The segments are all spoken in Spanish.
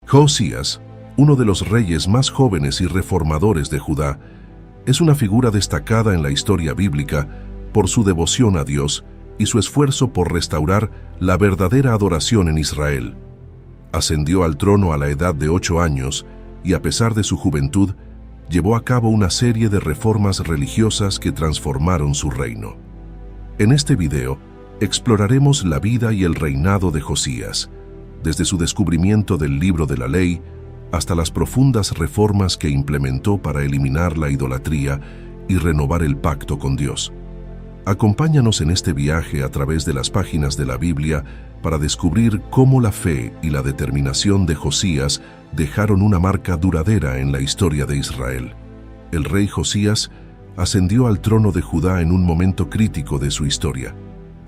Josías, uno de los reyes más jóvenes y reformadores de Judá, es una figura destacada en la historia bíblica por su devoción a Dios y su esfuerzo por restaurar la verdadera adoración en Israel. Ascendió al trono a la edad de 8 años y, a pesar de su juventud, llevó a cabo una serie de reformas religiosas que transformaron su reino. En este video, exploraremos la vida y el reinado de Josías, desde su descubrimiento del libro de la ley hasta las profundas reformas que implementó para eliminar la idolatría y renovar el pacto con Dios. Acompáñanos en este viaje a través de las páginas de la Biblia para descubrir cómo la fe y la determinación de Josías dejaron una marca duradera en la historia de Israel. El rey Josías ascendió al trono de Judá en un momento crítico de su historia.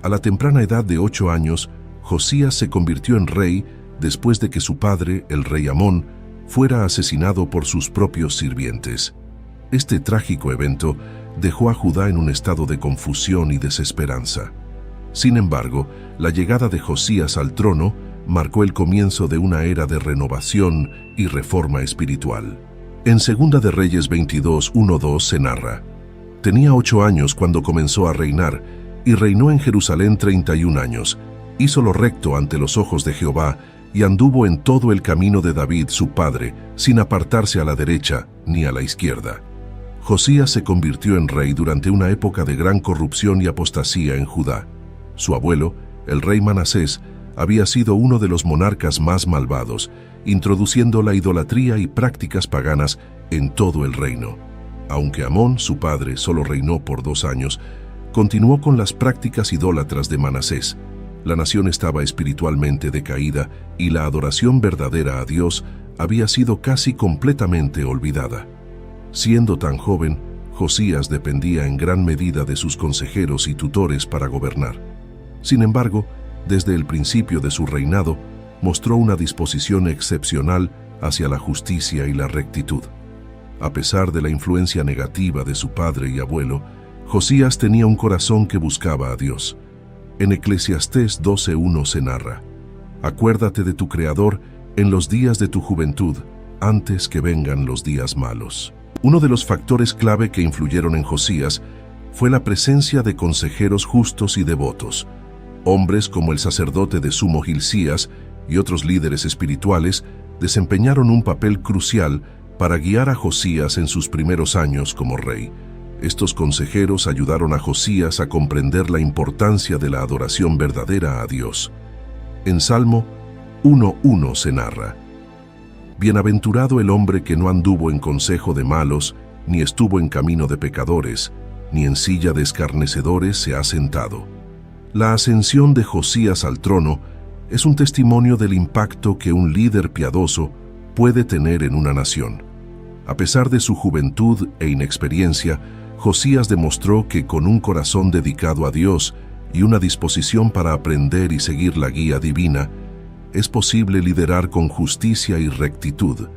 A la temprana edad de 8 años, Josías se convirtió en rey después de que su padre, el rey Amón, fuera asesinado por sus propios sirvientes. Este trágico evento dejó a Judá en un estado de confusión y desesperanza. Sin embargo, la llegada de Josías al trono marcó el comienzo de una era de renovación y reforma espiritual. En Segunda de Reyes 22, 1-2 se narra: tenía 8 años cuando comenzó a reinar, y reinó en Jerusalén 31 años. Hizo lo recto ante los ojos de Jehová, y anduvo en todo el camino de David su padre, sin apartarse a la derecha ni a la izquierda. Josías se convirtió en rey durante una época de gran corrupción y apostasía en Judá. Su abuelo, el rey Manasés, había sido uno de los monarcas más malvados, introduciendo la idolatría y prácticas paganas en todo el reino. Aunque Amón, su padre, solo reinó por 2 años, continuó con las prácticas idólatras de Manasés. La nación estaba espiritualmente decaída y la adoración verdadera a Dios había sido casi completamente olvidada. Siendo tan joven, Josías dependía en gran medida de sus consejeros y tutores para gobernar. Sin embargo, desde el principio de su reinado, mostró una disposición excepcional hacia la justicia y la rectitud. A pesar de la influencia negativa de su padre y abuelo, Josías tenía un corazón que buscaba a Dios. En Eclesiastés 12:1 se narra: acuérdate de tu Creador en los días de tu juventud, antes que vengan los días malos. Uno de los factores clave que influyeron en Josías fue la presencia de consejeros justos y devotos. Hombres como el sacerdote de sumo Hilcías y otros líderes espirituales desempeñaron un papel crucial para guiar a Josías en sus primeros años como rey. Estos consejeros ayudaron a Josías a comprender la importancia de la adoración verdadera a Dios. En Salmo 1:1 se narra: bienaventurado el hombre que no anduvo en consejo de malos, ni estuvo en camino de pecadores, ni en silla de escarnecedores se ha sentado. La ascensión de Josías al trono es un testimonio del impacto que un líder piadoso puede tener en una nación. A pesar de su juventud e inexperiencia, Josías demostró que con un corazón dedicado a Dios y una disposición para aprender y seguir la guía divina, es posible liderar con justicia y rectitud.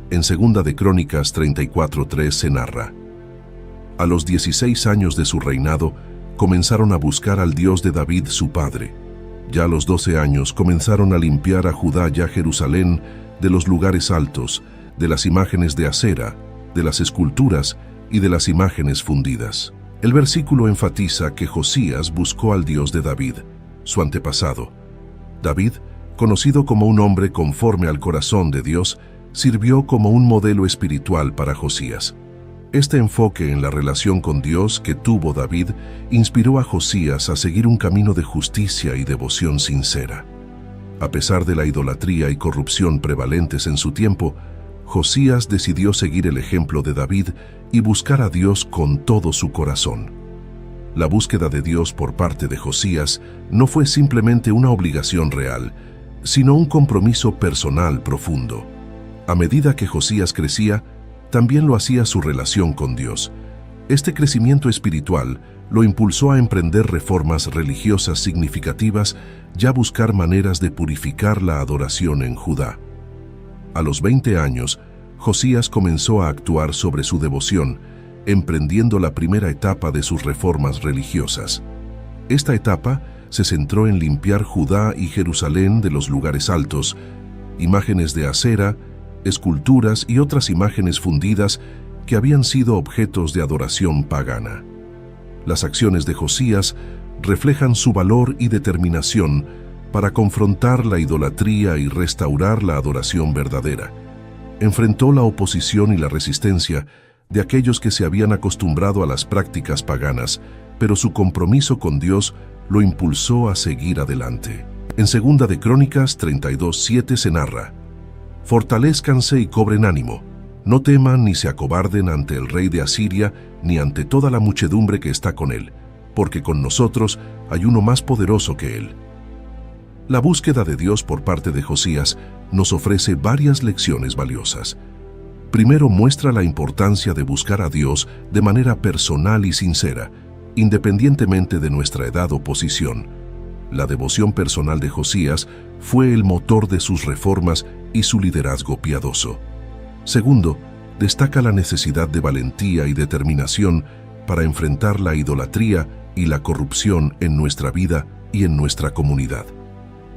En Segunda de Crónicas 34:3 se narra: a los 16 años de su reinado, comenzaron a buscar al Dios de David su padre. Ya a los 12 años comenzaron a limpiar a Judá y a Jerusalén de los lugares altos, de las imágenes de acera, de las esculturas y de las imágenes fundidas. El versículo enfatiza que Josías buscó al Dios de David, su antepasado. David, conocido como un hombre conforme al corazón de Dios, sirvió como un modelo espiritual para Josías. Este enfoque en la relación con Dios que tuvo David inspiró a Josías a seguir un camino de justicia y devoción sincera. A pesar de la idolatría y corrupción prevalentes en su tiempo, Josías decidió seguir el ejemplo de David y buscar a Dios con todo su corazón. La búsqueda de Dios por parte de Josías no fue simplemente una obligación real, sino un compromiso personal profundo. A medida que Josías crecía, también lo hacía su relación con Dios. Este crecimiento espiritual lo impulsó a emprender reformas religiosas significativas y a buscar maneras de purificar la adoración en Judá. A los 20 años, Josías comenzó a actuar sobre su devoción, emprendiendo la primera etapa de sus reformas religiosas. Esta etapa se centró en limpiar Judá y Jerusalén de los lugares altos, imágenes de acera, esculturas y otras imágenes fundidas que habían sido objetos de adoración pagana. Las acciones de Josías reflejan su valor y determinación para confrontar la idolatría y restaurar la adoración verdadera. Enfrentó la oposición y la resistencia de aquellos que se habían acostumbrado a las prácticas paganas, pero su compromiso con Dios lo impulsó a seguir adelante. En 2 de Crónicas 32:7 se narra: «Fortalézcanse y cobren ánimo, no teman ni se acobarden ante el rey de Asiria, ni ante toda la muchedumbre que está con él, porque con nosotros hay uno más poderoso que él». La búsqueda de Dios por parte de Josías nos ofrece varias lecciones valiosas. Primero, muestra la importancia de buscar a Dios de manera personal y sincera, independientemente de nuestra edad o posición. La devoción personal de Josías fue el motor de sus reformas y su liderazgo piadoso. Segundo, destaca la necesidad de valentía y determinación para enfrentar la idolatría y la corrupción en nuestra vida y en nuestra comunidad.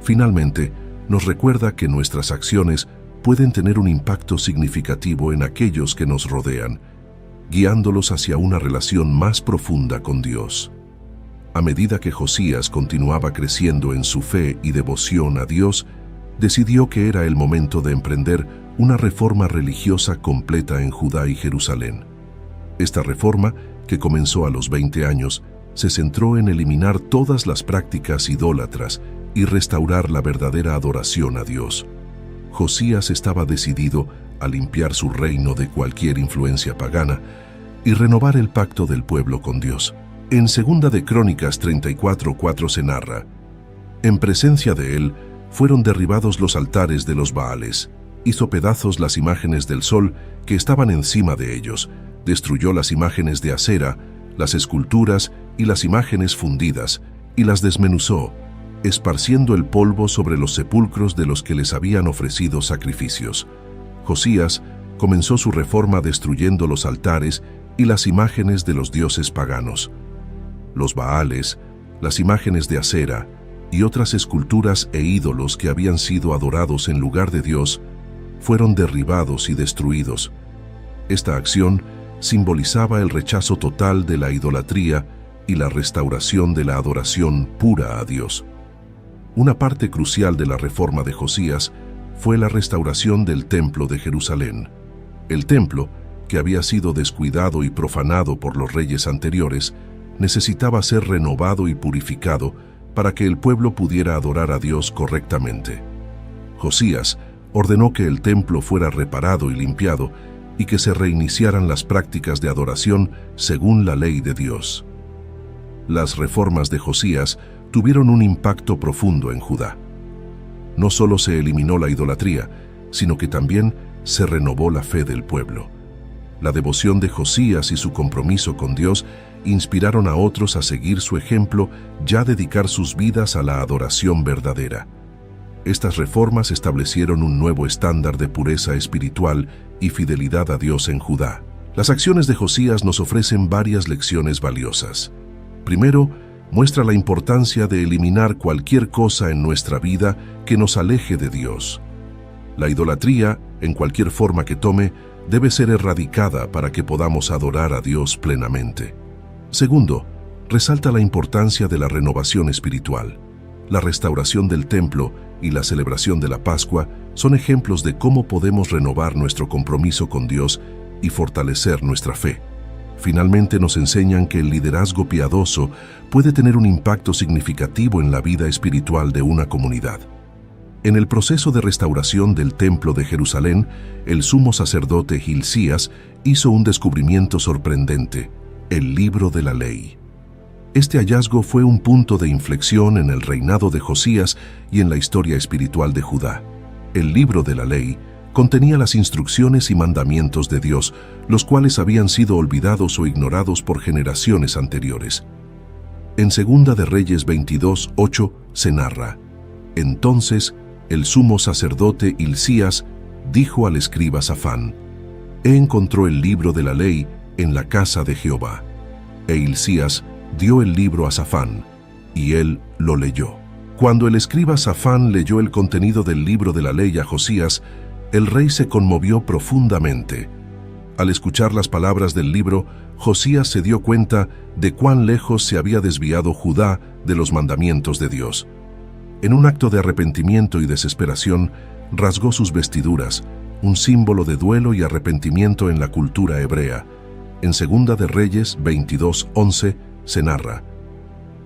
Finalmente, nos recuerda que nuestras acciones pueden tener un impacto significativo en aquellos que nos rodean, guiándolos hacia una relación más profunda con Dios. A medida que Josías continuaba creciendo en su fe y devoción a Dios, decidió que era el momento de emprender una reforma religiosa completa en Judá y Jerusalén. Esta reforma, que comenzó a los 20 años, se centró en eliminar todas las prácticas idólatras y restaurar la verdadera adoración a Dios. Josías estaba decidido a limpiar su reino de cualquier influencia pagana y renovar el pacto del pueblo con Dios. En 2 de Crónicas 34:4 se narra: «En presencia de él fueron derribados los altares de los Baales, hizo pedazos las imágenes del sol que estaban encima de ellos, destruyó las imágenes de acera, las esculturas y las imágenes fundidas, y las desmenuzó, esparciendo el polvo sobre los sepulcros de los que les habían ofrecido sacrificios». Josías comenzó su reforma destruyendo los altares y las imágenes de los dioses paganos. Los Baales, las imágenes de acera y otras esculturas e ídolos que habían sido adorados en lugar de Dios fueron derribados y destruidos. Esta acción simbolizaba el rechazo total de la idolatría y la restauración de la adoración pura a Dios. Una parte crucial de la reforma de Josías fue la restauración del Templo de Jerusalén. El templo, que había sido descuidado y profanado por los reyes anteriores, necesitaba ser renovado y purificado para que el pueblo pudiera adorar a Dios correctamente. Josías ordenó que el templo fuera reparado y limpiado y que se reiniciaran las prácticas de adoración según la ley de Dios. Las reformas de Josías tuvieron un impacto profundo en Judá. No solo se eliminó la idolatría, sino que también se renovó la fe del pueblo. La devoción de Josías y su compromiso con Dios inspiraron a otros a seguir su ejemplo y a dedicar sus vidas a la adoración verdadera. Estas reformas establecieron un nuevo estándar de pureza espiritual y fidelidad a Dios en Judá. Las acciones de Josías nos ofrecen varias lecciones valiosas. Primero, muestra la importancia de eliminar cualquier cosa en nuestra vida que nos aleje de Dios. La idolatría, en cualquier forma que tome, debe ser erradicada para que podamos adorar a Dios plenamente. Segundo, resalta la importancia de la renovación espiritual. La restauración del templo y la celebración de la Pascua son ejemplos de cómo podemos renovar nuestro compromiso con Dios y fortalecer nuestra fe. Finalmente nos enseñan que el liderazgo piadoso puede tener un impacto significativo en la vida espiritual de una comunidad. En el proceso de restauración del Templo de Jerusalén, el sumo sacerdote Hilcías hizo un descubrimiento sorprendente: el Libro de la Ley. Este hallazgo fue un punto de inflexión en el reinado de Josías y en la historia espiritual de Judá. El Libro de la Ley contenía las instrucciones y mandamientos de Dios, los cuales habían sido olvidados o ignorados por generaciones anteriores. En 2 de Reyes 22:8 se narra: «Entonces el sumo sacerdote Hilcías dijo al escriba Safán: encontró el libro de la ley en la casa de Jehová». E Hilcías dio el libro a Safán, y él lo leyó. Cuando el escriba Safán leyó el contenido del libro de la ley a Josías, el rey se conmovió profundamente. Al escuchar las palabras del libro, Josías se dio cuenta de cuán lejos se había desviado Judá de los mandamientos de Dios. En un acto de arrepentimiento y desesperación, rasgó sus vestiduras, un símbolo de duelo y arrepentimiento en la cultura hebrea. En Segunda de Reyes 22:11 se narra: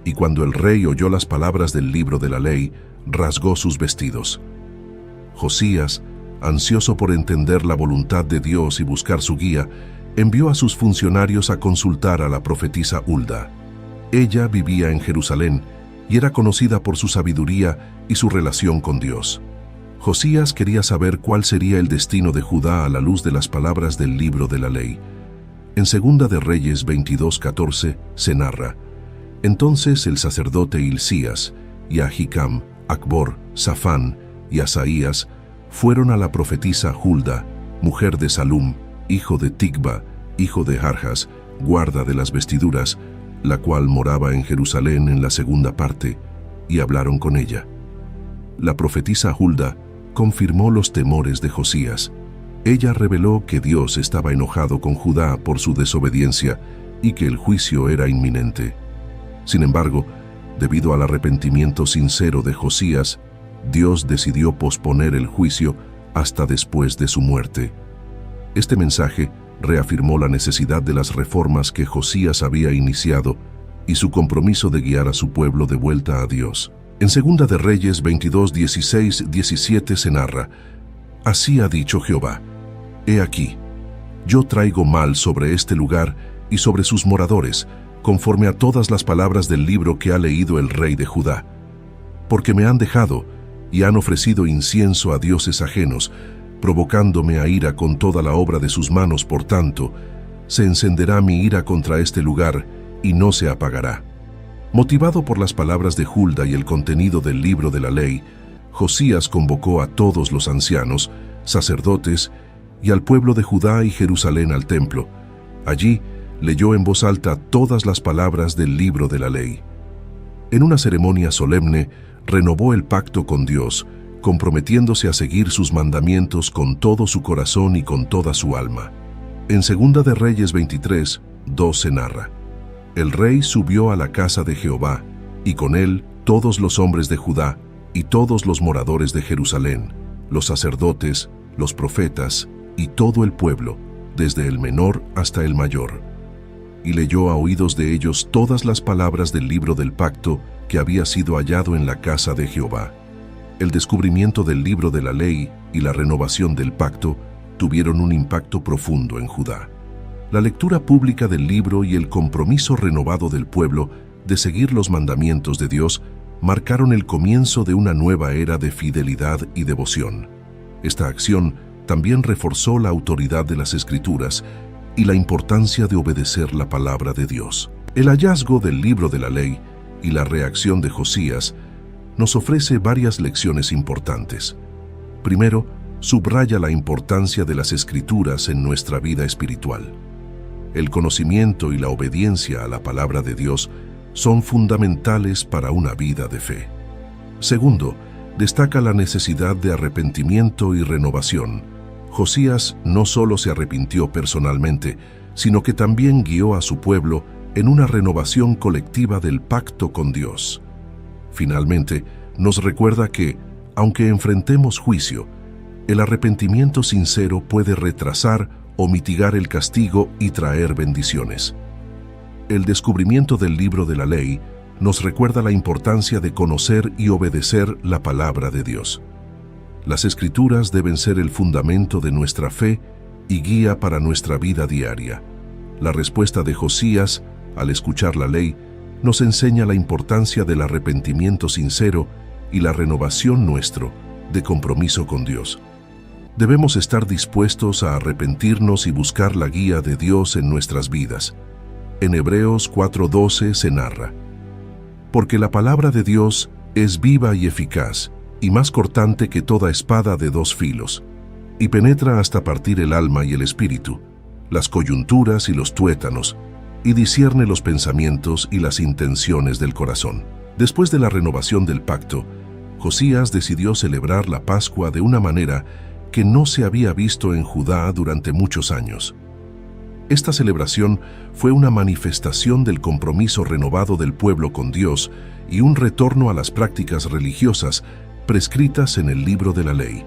«Y cuando el rey oyó las palabras del libro de la ley, rasgó sus vestidos». Josías, ansioso por entender la voluntad de Dios y buscar su guía, envió a sus funcionarios a consultar a la profetisa Hulda. Ella vivía en Jerusalén y era conocida por su sabiduría y su relación con Dios. Josías quería saber cuál sería el destino de Judá a la luz de las palabras del libro de la ley. En Segunda de Reyes 22:14 se narra: «Entonces el sacerdote Hilcías y Ahicam, Acbor, Safán y Asaías fueron a la profetisa Hulda, mujer de Salum, hijo de Ticba, hijo de Jarjas, guarda de las vestiduras, la cual moraba en Jerusalén en la segunda parte, y hablaron con ella. La profetisa Hulda confirmó los temores de Josías. Ella reveló que Dios estaba enojado con Judá por su desobediencia y que el juicio era inminente. Sin embargo, debido al arrepentimiento sincero de Josías, Dios decidió posponer el juicio hasta después de su muerte. Este mensaje reafirmó la necesidad de las reformas que Josías había iniciado y su compromiso de guiar a su pueblo de vuelta a Dios. En Segunda de Reyes 22:16-17 se narra: «Así ha dicho Jehová: He aquí, yo traigo mal sobre este lugar y sobre sus moradores, conforme a todas las palabras del libro que ha leído el rey de Judá. Porque me han dejado y han ofrecido incienso a dioses ajenos, provocándome a ira con toda la obra de sus manos. Por tanto, se encenderá mi ira contra este lugar y no se apagará». Motivado por las palabras de Hulda y el contenido del libro de la ley, Josías convocó a todos los ancianos, sacerdotes y al pueblo de Judá y Jerusalén al templo. Allí leyó en voz alta todas las palabras del libro de la ley. En una ceremonia solemne, renovó el pacto con Dios, comprometiéndose a seguir sus mandamientos con todo su corazón y con toda su alma. En Segunda de Reyes 23:2 se narra: «El rey subió a la casa de Jehová, y con él todos los hombres de Judá y todos los moradores de Jerusalén, los sacerdotes, los profetas y todo el pueblo, desde el menor hasta el mayor. Y leyó a oídos de ellos todas las palabras del libro del pacto que había sido hallado en la casa de Jehová». El descubrimiento del libro de la ley y la renovación del pacto tuvieron un impacto profundo en Judá. La lectura pública del libro y el compromiso renovado del pueblo de seguir los mandamientos de Dios marcaron el comienzo de una nueva era de fidelidad y devoción. Esta acción también reforzó la autoridad de las Escrituras y la importancia de obedecer la palabra de Dios. El hallazgo del libro de la ley y la reacción de Josías nos ofrece varias lecciones importantes. Primero, subraya la importancia de las Escrituras en nuestra vida espiritual. El conocimiento y la obediencia a la palabra de Dios son fundamentales para una vida de fe. Segundo, destaca la necesidad de arrepentimiento y renovación. Josías no solo se arrepintió personalmente, sino que también guió a su pueblo en una renovación colectiva del pacto con Dios. Finalmente, nos recuerda que, aunque enfrentemos juicio, el arrepentimiento sincero puede retrasar o mitigar el castigo y traer bendiciones. El descubrimiento del libro de la ley nos recuerda la importancia de conocer y obedecer la palabra de Dios. Las Escrituras deben ser el fundamento de nuestra fe y guía para nuestra vida diaria. La respuesta de Josías, al escuchar la ley, nos enseña la importancia del arrepentimiento sincero y la renovación nuestro de compromiso con Dios. Debemos estar dispuestos a arrepentirnos y buscar la guía de Dios en nuestras vidas. En Hebreos 4:12 se narra: «Porque la palabra de Dios es viva y eficaz, y más cortante que toda espada de dos filos, y penetra hasta partir el alma y el espíritu, las coyunturas y los tuétanos, y discierne los pensamientos y las intenciones del corazón». Después de la renovación del pacto, Josías decidió celebrar la Pascua de una manera que no se había visto en Judá durante muchos años. Esta celebración fue una manifestación del compromiso renovado del pueblo con Dios y un retorno a las prácticas religiosas prescritas en el libro de la ley.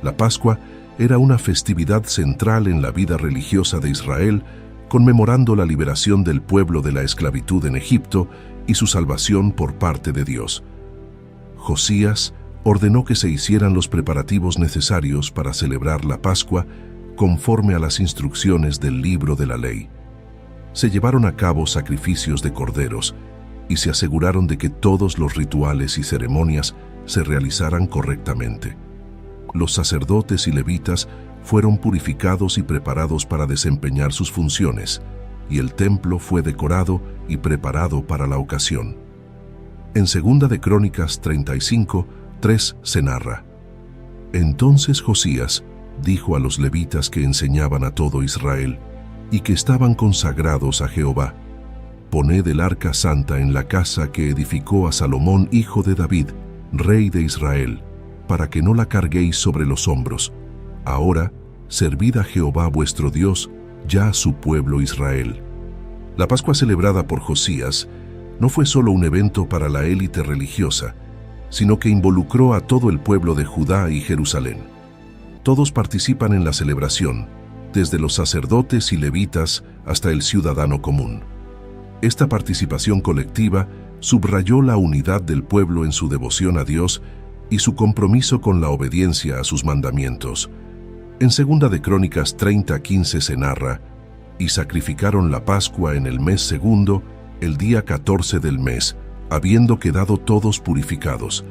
La Pascua era una festividad central en la vida religiosa de Israel, conmemorando la liberación del pueblo de la esclavitud en Egipto y su salvación por parte de Dios. Josías ordenó que se hicieran los preparativos necesarios para celebrar la Pascua conforme a las instrucciones del libro de la ley. Se llevaron a cabo sacrificios de corderos y se aseguraron de que todos los rituales y ceremonias se realizaran correctamente. Los sacerdotes y levitas fueron purificados y preparados para desempeñar sus funciones, y el templo fue decorado y preparado para la ocasión. En 2 de Crónicas 35:3 se narra: Entonces Josías dijo a los levitas que enseñaban a todo Israel y que estaban consagrados a Jehová: Poned el arca santa en la casa que edificó a Salomón, hijo de David, rey de Israel, para que no la carguéis sobre los hombros. Ahora, servid a Jehová vuestro Dios, ya a su pueblo Israel. La Pascua celebrada por Josías no fue solo un evento para la élite religiosa, sino que involucró a todo el pueblo de Judá y Jerusalén. Todos participan en la celebración, desde los sacerdotes y levitas hasta el ciudadano común. Esta participación colectiva subrayó la unidad del pueblo en su devoción a Dios y su compromiso con la obediencia a sus mandamientos. En 2 de Crónicas 30:15 se narra: Y sacrificaron la Pascua en el mes segundo, el día 14 del mes, habiendo quedado todos purificados.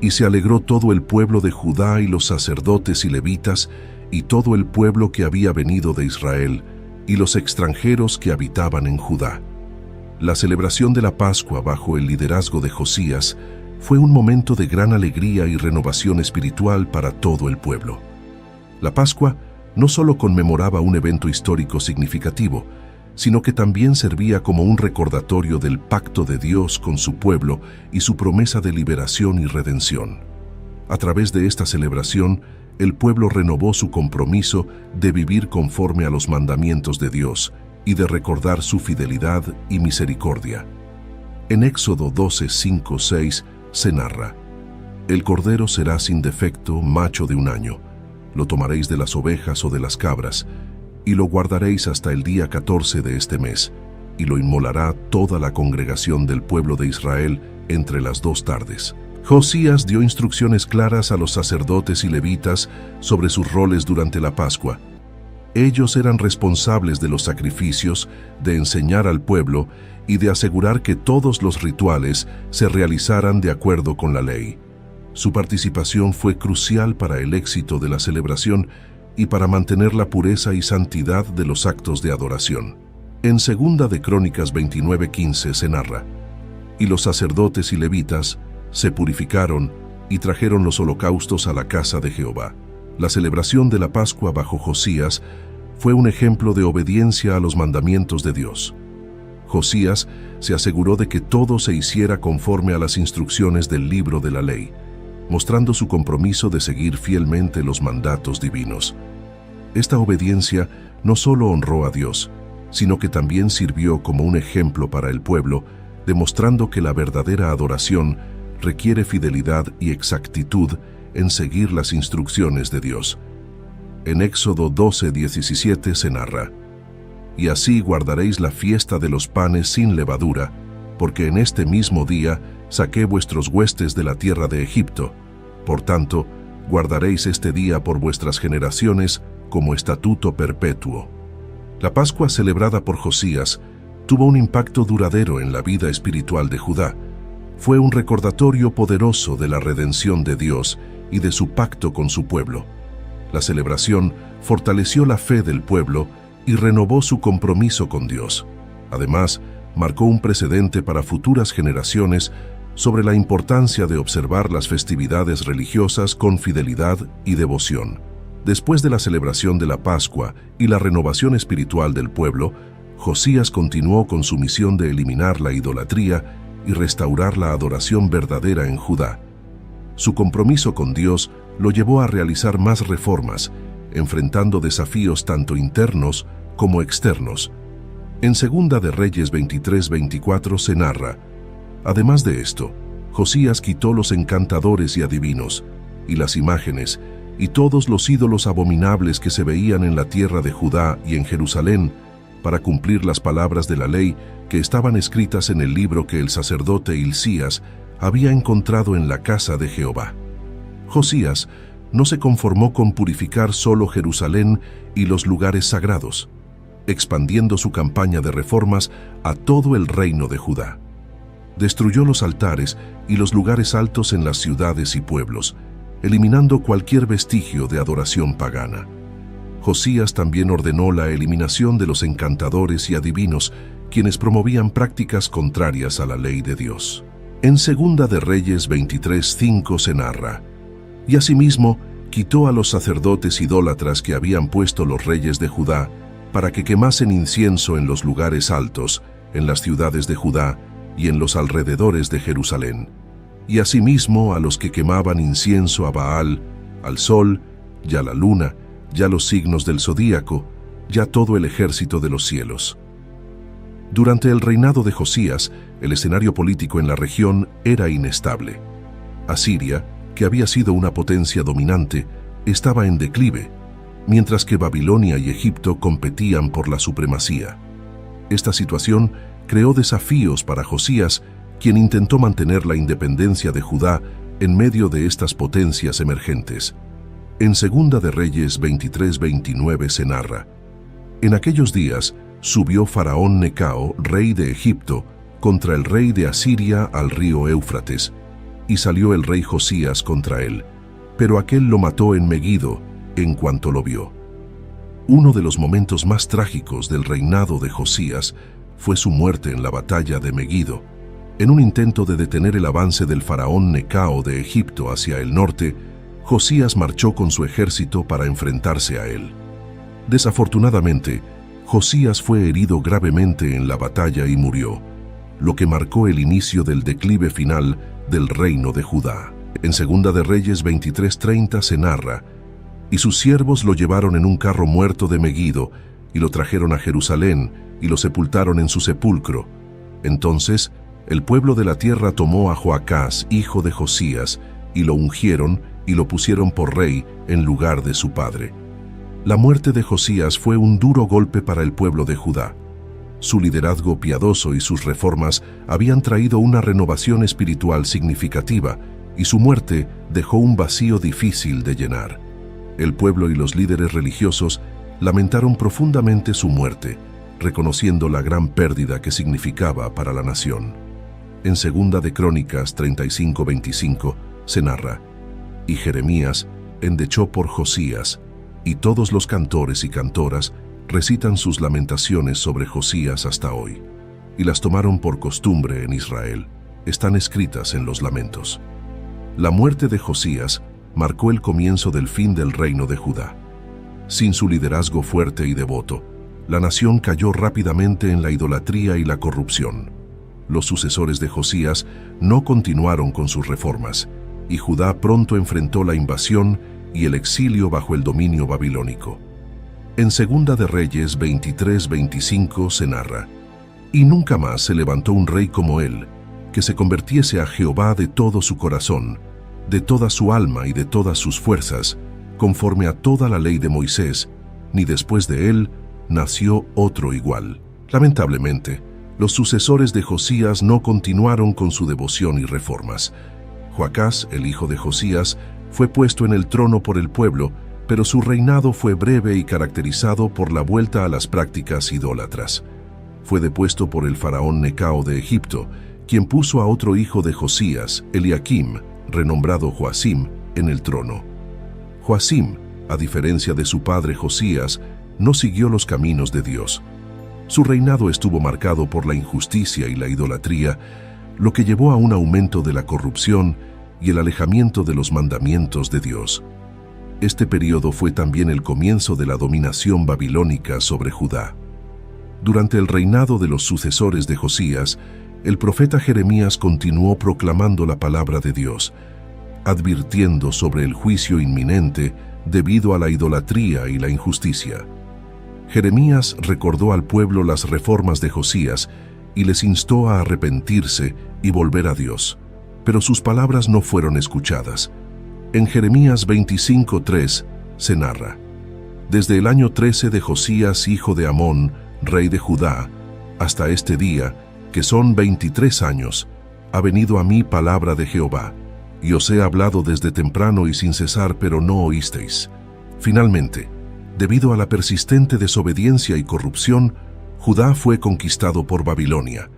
Y se alegró todo el pueblo de Judá y los sacerdotes y levitas, y todo el pueblo que había venido de Israel, y los extranjeros que habitaban en Judá. La celebración de la Pascua bajo el liderazgo de Josías fue un momento de gran alegría y renovación espiritual para todo el pueblo. La Pascua no solo conmemoraba un evento histórico significativo, sino que también servía como un recordatorio del pacto de Dios con su pueblo y su promesa de liberación y redención. A través de esta celebración, el pueblo renovó su compromiso de vivir conforme a los mandamientos de Dios y de recordar su fidelidad y misericordia. En Éxodo 12:5-6 se narra: El cordero será sin defecto, macho de 1 año. Lo tomaréis de las ovejas o de las cabras, y lo guardaréis hasta el día 14 de este mes, y lo inmolará toda la congregación del pueblo de Israel entre las 2 tardes. Josías dio instrucciones claras a los sacerdotes y levitas sobre sus roles durante la Pascua. Ellos eran responsables de los sacrificios, de enseñar al pueblo y de asegurar que todos los rituales se realizaran de acuerdo con la ley. Su participación fue crucial para el éxito de la celebración y para mantener la pureza y santidad de los actos de adoración. En 2 de Crónicas 29:15 se narra: Y los sacerdotes y levitas se purificaron y trajeron los holocaustos a la casa de Jehová. La celebración de la Pascua bajo Josías fue un ejemplo de obediencia a los mandamientos de Dios. Josías se aseguró de que todo se hiciera conforme a las instrucciones del libro de la ley, mostrando su compromiso de seguir fielmente los mandatos divinos. Esta obediencia no solo honró a Dios, sino que también sirvió como un ejemplo para el pueblo, demostrando que la verdadera adoración requiere fidelidad y exactitud en seguir las instrucciones de Dios. En Éxodo 12:17 se narra: Y así guardaréis la fiesta de los panes sin levadura, porque en este mismo día saqué vuestros huestes de la tierra de Egipto. Por tanto, guardaréis este día por vuestras generaciones como estatuto perpetuo. La Pascua celebrada por Josías tuvo un impacto duradero en la vida espiritual de Judá. Fue un recordatorio poderoso de la redención de Dios y de su pacto con su pueblo. La celebración fortaleció la fe del pueblo y renovó su compromiso con Dios. Además, marcó un precedente para futuras generaciones sobre la importancia de observar las festividades religiosas con fidelidad y devoción. Después de la celebración de la Pascua y la renovación espiritual del pueblo, Josías continuó con su misión de eliminar la idolatría y restaurar la adoración verdadera en Judá. Su compromiso con Dios lo llevó a realizar más reformas, enfrentando desafíos tanto internos como externos. En Segunda de Reyes 23-24 se narra: además de esto, Josías quitó los encantadores y adivinos, y las imágenes, y todos los ídolos abominables que se veían en la tierra de Judá y en Jerusalén, para cumplir las palabras de la ley que estaban escritas en el libro que el sacerdote Hilcías había encontrado en la casa de Jehová. Josías no se conformó con purificar solo Jerusalén y los lugares sagrados, expandiendo su campaña de reformas a todo el reino de Judá. Destruyó los altares y los lugares altos en las ciudades y pueblos, eliminando cualquier vestigio de adoración pagana. Josías también ordenó la eliminación de los encantadores y adivinos, quienes promovían prácticas contrarias a la ley de Dios. En Segunda de Reyes 23:5 se narra: y asimismo quitó a los sacerdotes idólatras que habían puesto los reyes de Judá, para que quemasen incienso en los lugares altos, en las ciudades de Judá y en los alrededores de Jerusalén, y asimismo a los que quemaban incienso a Baal, al sol, y a la luna, y a los signos del zodíaco, y a todo el ejército de los cielos. Durante el reinado de Josías, el escenario político en la región era inestable. Asiria, que había sido una potencia dominante, estaba en declive, mientras que Babilonia y Egipto competían por la supremacía. Esta situación creó desafíos para Josías, quien intentó mantener la independencia de Judá en medio de estas potencias emergentes. En Segunda de Reyes 23-29 se narra: en aquellos días subió Faraón Necao, rey de Egipto, contra el rey de Asiria al río Éufrates, y salió el rey Josías contra él, pero aquél lo mató en Meguido en cuanto lo vio. Uno de los momentos más trágicos del reinado de Josías fue su muerte en la batalla de Meguido. En un intento de detener el avance del faraón Necao de Egipto hacia el norte, Josías marchó con su ejército para enfrentarse a él. Desafortunadamente, Josías fue herido gravemente en la batalla y murió, lo que marcó el inicio del declive final del reino de Judá. En Segunda de Reyes 23:30 se narra: y sus siervos lo llevaron en un carro muerto de Meguido, y lo trajeron a Jerusalén, y lo sepultaron en su sepulcro. Entonces, el pueblo de la tierra tomó a Joacás, hijo de Josías, y lo ungieron, y lo pusieron por rey en lugar de su padre. La muerte de Josías fue un duro golpe para el pueblo de Judá. Su liderazgo piadoso y sus reformas habían traído una renovación espiritual significativa, y su muerte dejó un vacío difícil de llenar. El pueblo y los líderes religiosos lamentaron profundamente su muerte, reconociendo la gran pérdida que significaba para la nación. En Segunda de Crónicas 35:25 se narra: y Jeremías endechó por Josías, y todos los cantores y cantoras recitan sus lamentaciones sobre Josías hasta hoy, y las tomaron por costumbre en Israel. Están escritas en los lamentos. La muerte de Josías marcó el comienzo del fin del reino de Judá. Sin su liderazgo fuerte y devoto, la nación cayó rápidamente en la idolatría y la corrupción. Los sucesores de Josías no continuaron con sus reformas, y Judá pronto enfrentó la invasión y el exilio bajo el dominio babilónico. En Segunda de Reyes 23:25 se narra: y nunca más se levantó un rey como él, que se convirtiese a Jehová de todo su corazón, de toda su alma y de todas sus fuerzas, conforme a toda la ley de Moisés, ni después de él nació otro igual. Lamentablemente, los sucesores de Josías no continuaron con su devoción y reformas. Joacás, el hijo de Josías, fue puesto en el trono por el pueblo, pero su reinado fue breve y caracterizado por la vuelta a las prácticas idólatras. Fue depuesto por el faraón Necao de Egipto, quien puso a otro hijo de Josías, Eliakim, renombrado Joacim, en el trono. Joacim, a diferencia de su padre Josías, no siguió los caminos de Dios. Su reinado estuvo marcado por la injusticia y la idolatría, lo que llevó a un aumento de la corrupción y el alejamiento de los mandamientos de Dios. Este periodo fue también el comienzo de la dominación babilónica sobre Judá. Durante el reinado de los sucesores de Josías, el profeta Jeremías continuó proclamando la palabra de Dios, advirtiendo sobre el juicio inminente debido a la idolatría y la injusticia. Jeremías recordó al pueblo las reformas de Josías y les instó a arrepentirse y volver a Dios, pero sus palabras no fueron escuchadas. En Jeremías 25:3 se narra: Desde el año 13 de Josías, hijo de Amón, rey de Judá, hasta este día, que son 23 años, ha venido a mí palabra de Jehová, y os he hablado desde temprano y sin cesar, pero no oísteis. Finalmente, debido a la persistente desobediencia y corrupción, Judá fue conquistado por Babilonia.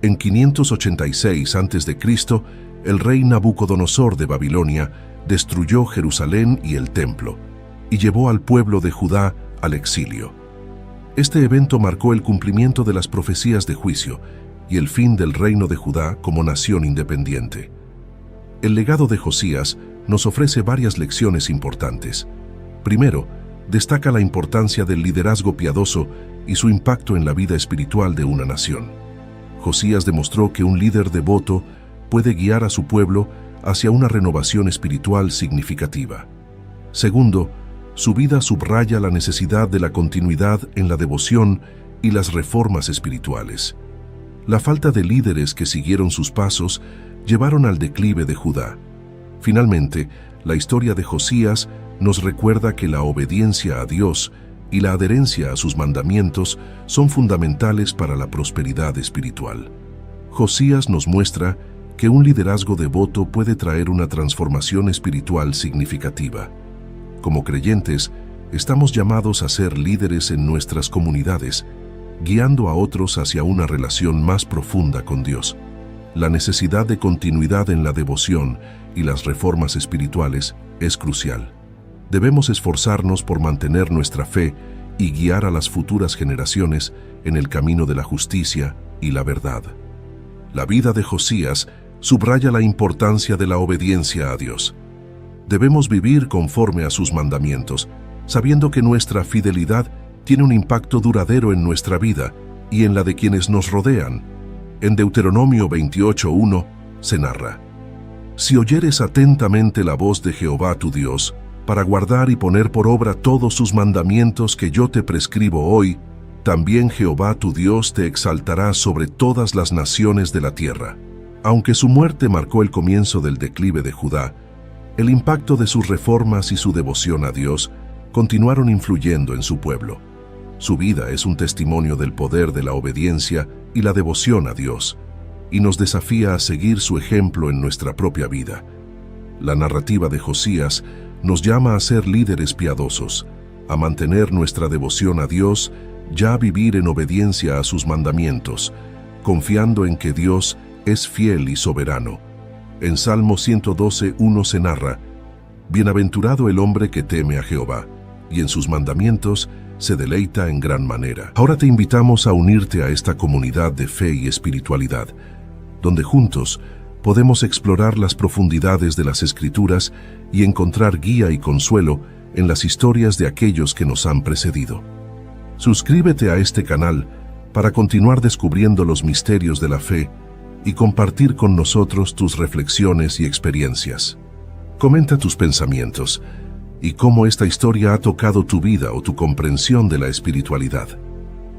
En 586 a.C., el rey Nabucodonosor de Babilonia destruyó Jerusalén y el templo, y llevó al pueblo de Judá al exilio. Este evento marcó el cumplimiento de las profecías de juicio y el fin del reino de Judá como nación independiente. El legado de Josías nos ofrece varias lecciones importantes. Primero, destaca la importancia del liderazgo piadoso y su impacto en la vida espiritual de una nación. Josías demostró que un líder devoto puede guiar a su pueblo hacia una renovación espiritual significativa. Segundo, su vida subraya la necesidad de la continuidad en la devoción y las reformas espirituales. La falta de líderes que siguieron sus pasos llevaron al declive de Judá. Finalmente, la historia de Josías nos recuerda que la obediencia a Dios y la adherencia a sus mandamientos son fundamentales para la prosperidad espiritual. Josías nos muestra que un liderazgo devoto puede traer una transformación espiritual significativa. Como creyentes, estamos llamados a ser líderes en nuestras comunidades, guiando a otros hacia una relación más profunda con Dios. La necesidad de continuidad en la devoción y las reformas espirituales es crucial. Debemos esforzarnos por mantener nuestra fe y guiar a las futuras generaciones en el camino de la justicia y la verdad. La vida de Josías subraya la importancia de la obediencia a Dios. Debemos vivir conforme a sus mandamientos, sabiendo que nuestra fidelidad tiene un impacto duradero en nuestra vida y en la de quienes nos rodean. En Deuteronomio 28:1 se narra: Si oyeres atentamente la voz de Jehová tu Dios, para guardar y poner por obra todos sus mandamientos que yo te prescribo hoy, también Jehová tu Dios te exaltará sobre todas las naciones de la tierra. Aunque su muerte marcó el comienzo del declive de Judá, el impacto de sus reformas y su devoción a Dios continuaron influyendo en su pueblo. Su vida es un testimonio del poder de la obediencia y la devoción a Dios, y nos desafía a seguir su ejemplo en nuestra propia vida. La narrativa de Josías nos llama a ser líderes piadosos, a mantener nuestra devoción a Dios, ya a vivir en obediencia a sus mandamientos, confiando en que Dios es fiel y soberano. En Salmo 112:1 se narra: Bienaventurado el hombre que teme a Jehová, y en sus mandamientos se deleita en gran manera. Ahora te invitamos a unirte a esta comunidad de fe y espiritualidad, donde juntos podemos explorar las profundidades de las Escrituras y encontrar guía y consuelo en las historias de aquellos que nos han precedido. Suscríbete a este canal para continuar descubriendo los misterios de la fe y compartir con nosotros tus reflexiones y experiencias. Comenta tus pensamientos y cómo esta historia ha tocado tu vida o tu comprensión de la espiritualidad.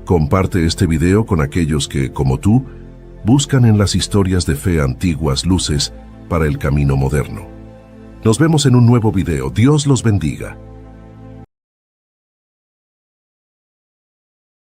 Comparte este video con aquellos que, como tú, buscan en las historias de fe antiguas luces para el camino moderno. Nos vemos en un nuevo video. Dios los bendiga.